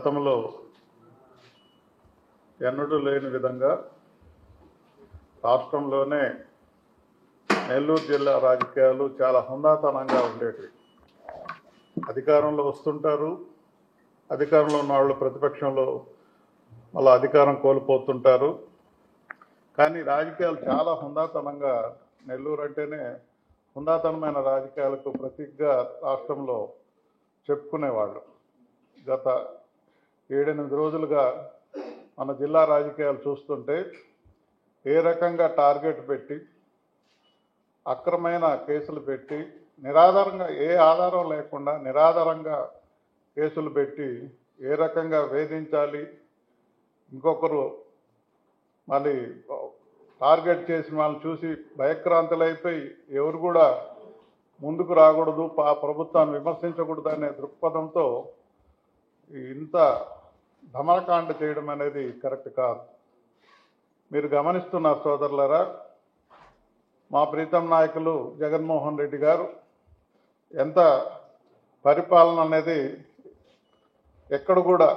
గతంలో ఎన్నడూ లేని విధంగా రాష్ట్రంలోనే నెల్లూరు జిల్లా రాజకీయాలు చాలా హుందాతనంగా ఉండేవి. అధికారంలో వస్తుంటారు, అధికారంలో ఉన్న వాళ్ళు ప్రతిపక్షంలో మళ్ళీ అధికారం కోల్పోతుంటారు. కానీ రాజకీయాలు చాలా హుందాతనంగా, నెల్లూరు అంటేనే హుందాతనమైన రాజకీయాలకు ప్రతీకగా రాష్ట్రంలో చెప్పుకునేవాళ్ళు. గత 7-8 రోజులుగా మన జిల్లా రాజకీయాలు చూస్తుంటే ఏ రకంగా టార్గెట్ పెట్టి, అక్రమైన కేసులు పెట్టి, నిరాధారంగా ఏ ఆధారం లేకుండా నిరాధారంగా కేసులు పెట్టి ఏ రకంగా వేధించాలి, ఇంకొకరు మళ్ళీ టార్గెట్ చేసిన వాళ్ళని చూసి భయక్రాంతులైపోయి ఎవరు కూడా ముందుకు రాకూడదు, ప్రభుత్వాన్ని విమర్శించకూడదు అనే దృక్పథంతో ఇంత ధమరకాండ చేయడం అనేది కరెక్ట్ కాదు. మీరు గమనిస్తున్నారు సోదరులారా, మా ప్రీతం నాయకులు జగన్మోహన్ రెడ్డి గారు ఎంత పరిపాలన అనేది ఎక్కడ కూడా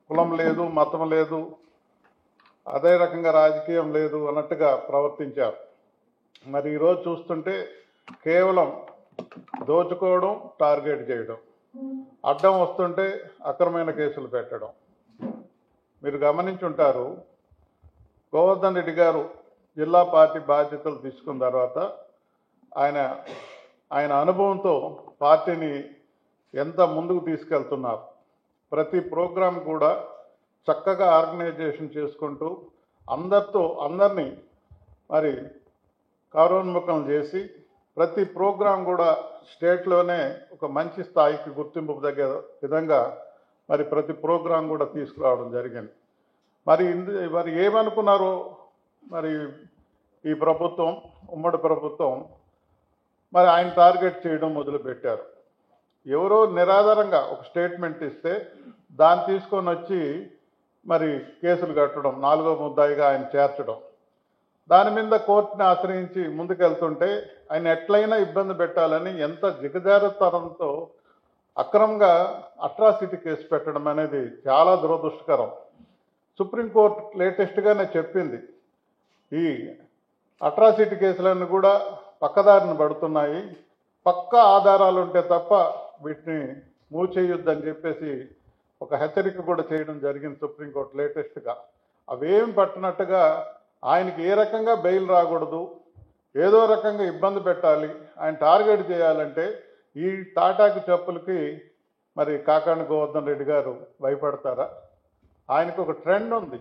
కులం లేదు, మతం లేదు, అదే రకంగా రాజకీయం లేదు అన్నట్టుగా ప్రవర్తించారు. మరి ఈరోజు చూస్తుంటే కేవలం దోచుకోవడం, టార్గెట్ చేయడం, అడ్డం వస్తుంటే అక్రమైన కేసులు పెట్టడం. మీరు గమనించుంటారు, గోవర్ధన్ రెడ్డి గారు జిల్లా పార్టీ బాధ్యతలు తీసుకున్న తర్వాత ఆయన అనుభవంతో పార్టీని ఎంత ముందుకు తీసుకెళ్తున్నారు. ప్రతి ప్రోగ్రాం కూడా చక్కగా ఆర్గనైజేషన్ చేసుకుంటూ అందరినీ మరి కార్యోన్ముఖం చేసి ప్రతి ప్రోగ్రాం కూడా స్టేట్లోనే ఒక మంచి స్థాయికి గుర్తింపు తగ్గ విధంగా మరి ప్రతి ప్రోగ్రాం కూడా తీసుకురావడం జరిగింది. మరి ఏమనుకున్నారో మరి ఈ ప్రభుత్వం, ఉమ్మడి ప్రభుత్వం మరి ఆయన టార్గెట్ చేయడం మొదలుపెట్టారు. ఎవరో నిరాధారంగా ఒక స్టేట్మెంట్ ఇస్తే దాన్ని తీసుకొని వచ్చి మరి కేసులు కట్టడం, 4వ ముద్దాయిగా ఆయన చేర్చడం, దాని మీద కోర్టుని ఆశ్రయించి ముందుకెళ్తుంటే ఆయన ఎట్లయినా ఇబ్బంది పెట్టాలని ఎంత జిగజారుతనంతో అక్రమంగా అట్రాసిటీ కేసు పెట్టడం అనేది చాలా దురదృష్టకరం. సుప్రీంకోర్టు లేటెస్ట్గానే చెప్పింది, ఈ అట్రాసిటీ కేసులన్నీ కూడా పక్కదారిని పడుతున్నాయి, పక్కా ఆధారాలు ఉంటే తప్ప వీటిని మూవ్ చేయొద్దని చెప్పేసి ఒక హెచ్చరిక కూడా చేయడం జరిగింది సుప్రీంకోర్టు లేటెస్ట్గా. అవేం పట్టినట్టుగా ఆయనకి ఏ రకంగా బెయిల్ రాకూడదు, ఏదో రకంగా ఇబ్బంది పెట్టాలి, ఆయన టార్గెట్ చేయాలంటే ఈ తాటాకి చెప్పులకి మరి కాకాణి గోవర్ధన్ రెడ్డి గారు భయపడతారా? ఆయనకు ఒక ట్రెండ్ ఉంది.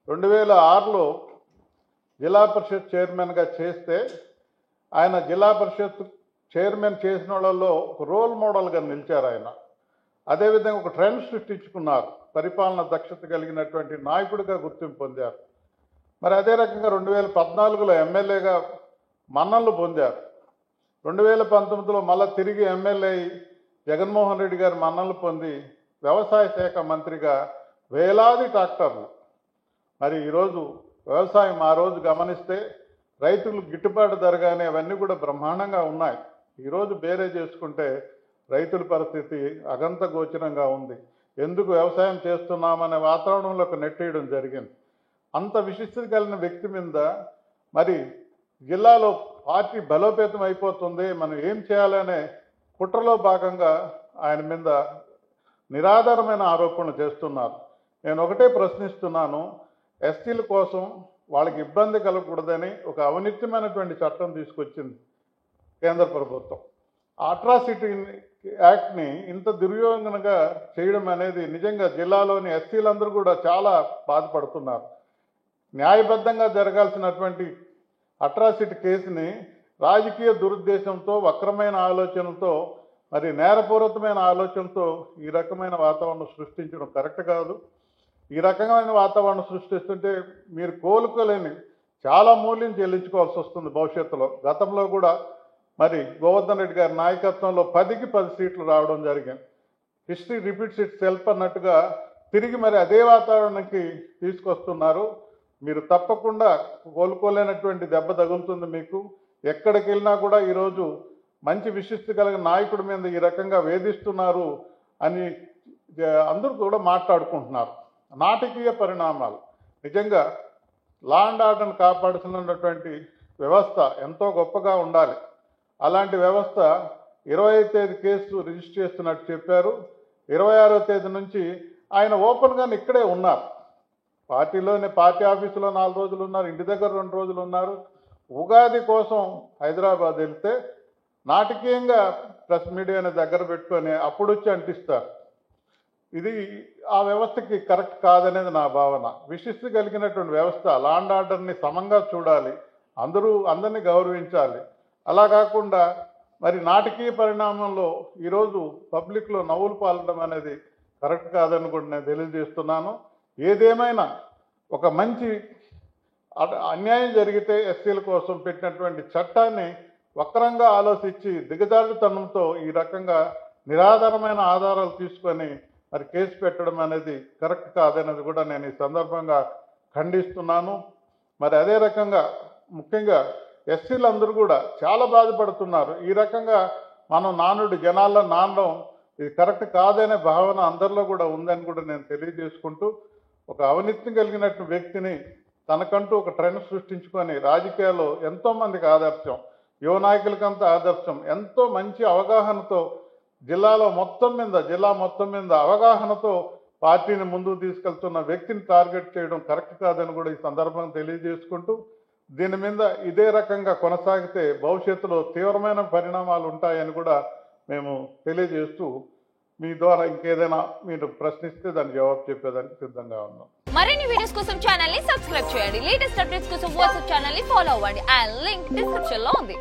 2006లో జిల్లా పరిషత్ చైర్మన్గా చేస్తే ఆయన జిల్లా పరిషత్ చైర్మన్ చేసిన వాళ్ళలో ఒక రోల్ మోడల్గా నిలిచారు ఆయన. అదేవిధంగా ఒక ట్రెండ్ సృష్టించుకున్నారు, పరిపాలన దక్షత కలిగినటువంటి నాయకుడిగా గుర్తింపు పొందారు. మరి అదే రకంగా 2014లో ఎమ్మెల్యేగా మన్ననలు పొందారు. 2019లో మళ్ళీ తిరిగి ఎమ్మెల్యే జగన్మోహన్ రెడ్డి గారు మన్ననలు పొంది వ్యవసాయ శాఖ మంత్రిగా వేలాది ట్రాక్టర్లు. మరి ఈరోజు వ్యవసాయం ఆ రోజు గమనిస్తే రైతులు గిట్టుబాటు ధర కానీ అవన్నీ కూడా బ్రహ్మాండంగా ఉన్నాయి. ఈరోజు బేరే చేసుకుంటే రైతుల పరిస్థితి అగంత గోచరంగా ఉంది. ఎందుకు వ్యవసాయం చేస్తున్నామనే వాతావరణంలోకి నెట్టేయడం జరిగింది. అంత విశిష్టత కలిగిన వ్యక్తి మీద మరి జిల్లాలో పార్టీ బలోపేతం అయిపోతుంది, మనం ఏం చేయాలనే కుట్రలో భాగంగా ఆయన మీద నిరాధారమైన ఆరోపణలు చేస్తున్నారు. నేను ఒకటే ప్రశ్నిస్తున్నాను, ఎస్టీల కోసం వాళ్ళకి ఇబ్బంది కలగకూడదని ఒక అవినీతిమైనటువంటి చట్టం తీసుకొచ్చింది కేంద్ర ప్రభుత్వం. అట్రాసిటీ యాక్ట్ని ఇంత దుర్యోగంగా చేయడం అనేది నిజంగా జిల్లాలోని ఎస్టీలందరూ కూడా చాలా బాధపడుతున్నారు. న్యాయబద్ధంగా జరగాల్సినటువంటి అట్రాసిటీ కేసుని రాజకీయ దురుద్దేశంతో, వక్రమైన ఆలోచనలతో, మరి నేరపూరితమైన ఆలోచనతో ఈ రకమైన వాతావరణం సృష్టించడం కరెక్ట్ కాదు. ఈ రకమైన వాతావరణం సృష్టిస్తుంటే మీరు కోలుకోలేని చాలా మూల్యం చెల్లించుకోవాల్సి వస్తుంది భవిష్యత్తులో. గతంలో కూడా మరి గోవర్ధన్ రెడ్డి గారి నాయకత్వంలో 10కి 10 సీట్లు రావడం జరిగింది. హిస్టరీ రిపీట్స్ ఇట్ సెల్ఫ్ అన్నట్టుగా తిరిగి మరి అదే వాతావరణానికి తీసుకొస్తున్నారు. మీరు తప్పకుండా కోలుకోలేనటువంటి దెబ్బ తగులుతుంది మీకు. ఎక్కడికి వెళ్ళినా కూడా ఈరోజు మంచి విశిష్ట కలిగిన నాయకుడి మీద ఈ రకంగా వేధిస్తున్నారు అని అందరూ కూడా మాట్లాడుకుంటున్నారు. నాటకీయ పరిణామాలు. నిజంగా లా అండ్ ఆర్డర్ని కాపాడుతున్నటువంటి వ్యవస్థ ఎంతో గొప్పగా ఉండాలి. అలాంటి వ్యవస్థ 25వ తేదీ కేసు రిజిస్టర్ చేస్తున్నట్టు చెప్పారు. 26వ తేదీ నుంచి ఆయన ఓపెన్గానే ఇక్కడే ఉన్నారు. పార్టీ ఆఫీసులో 4 రోజులు ఉన్నారు, ఇంటి దగ్గర 2 రోజులు ఉన్నారు. ఉగాది కోసం హైదరాబాద్ వెళ్తే నాటకీయంగా ప్రెస్ మీడియాని దగ్గర పెట్టుకొని అప్పుడు వచ్చి అంటిస్తారు. ఇది ఆ వ్యవస్థకి కరెక్ట్ కాదనేది నా భావన. విశిష్ట కలిగినటువంటి వ్యవస్థ లా అండ్ ఆర్డర్ని సమంగా చూడాలి, అందరినీ గౌరవించాలి. అలా కాకుండా మరి నాటకీయ పరిణామంలో ఈరోజు పబ్లిక్లో నవ్వులు పాలడం అనేది కరెక్ట్ కాదని కూడా నేను తెలియజేస్తున్నాను. ఏదేమైనా ఒక మంచి అన్యాయం జరిగితే ఎస్సీల కోసం పెట్టినటువంటి చట్టాన్ని వక్రంగా ఆలోచించి దిగజారుతనంతో ఈ రకంగా నిరాధారమైన ఆధారాలు తీసుకొని మరి కేసు పెట్టడం అనేది కరెక్ట్ కాదనేది కూడా నేను ఈ సందర్భంగా ఖండిస్తున్నాను. మరి అదే రకంగా ముఖ్యంగా ఎస్సీలందరూ కూడా చాలా బాధపడుతున్నారు. ఈ రకంగా మనం జనాల్లో నానడం ఇది కరెక్ట్ కాదనే భావన అందరిలో కూడా ఉందని కూడా నేను తెలియజేసుకుంటూ, ఒక అవినీతి కలిగినట్టు వ్యక్తిని తనకంటూ ఒక ట్రెండ్ సృష్టించుకొని రాజకీయాల్లో ఎంతోమందికి ఆదర్శం, యువ నాయకులకంతా ఆదర్శం, ఎంతో మంచి అవగాహనతో జిల్లా మొత్తం మీద అవగాహనతో పార్టీని ముందుకు తీసుకెళ్తున్న వ్యక్తిని టార్గెట్ చేయడం కరెక్ట్ కాదని కూడా ఈ సందర్భంగా తెలియజేసుకుంటూ, దీని మీద ఇదే రకంగా కొనసాగితే భవిష్యత్తులో తీవ్రమైన పరిణామాలు ఉంటాయని కూడా మేము తెలియజేస్తూ, మీ ద్వారా ఇంకేదైనా మీరు ప్రశ్నిస్తే దానికి జవాబు చెప్పేదానికి సిద్ధంగా ఉన్నాం. మరిన్ని వీడియోస్ కోసం ఛానల్ ని సబ్స్క్రైబ్ చేయండి. లేటెస్ట్ అప్డేట్స్ కోసం వాట్సాప్ ఛానల్ ని ఫాలో అవ్వండి. ఆ లింక్ డిస్క్రిప్షన్ లో ఉంది.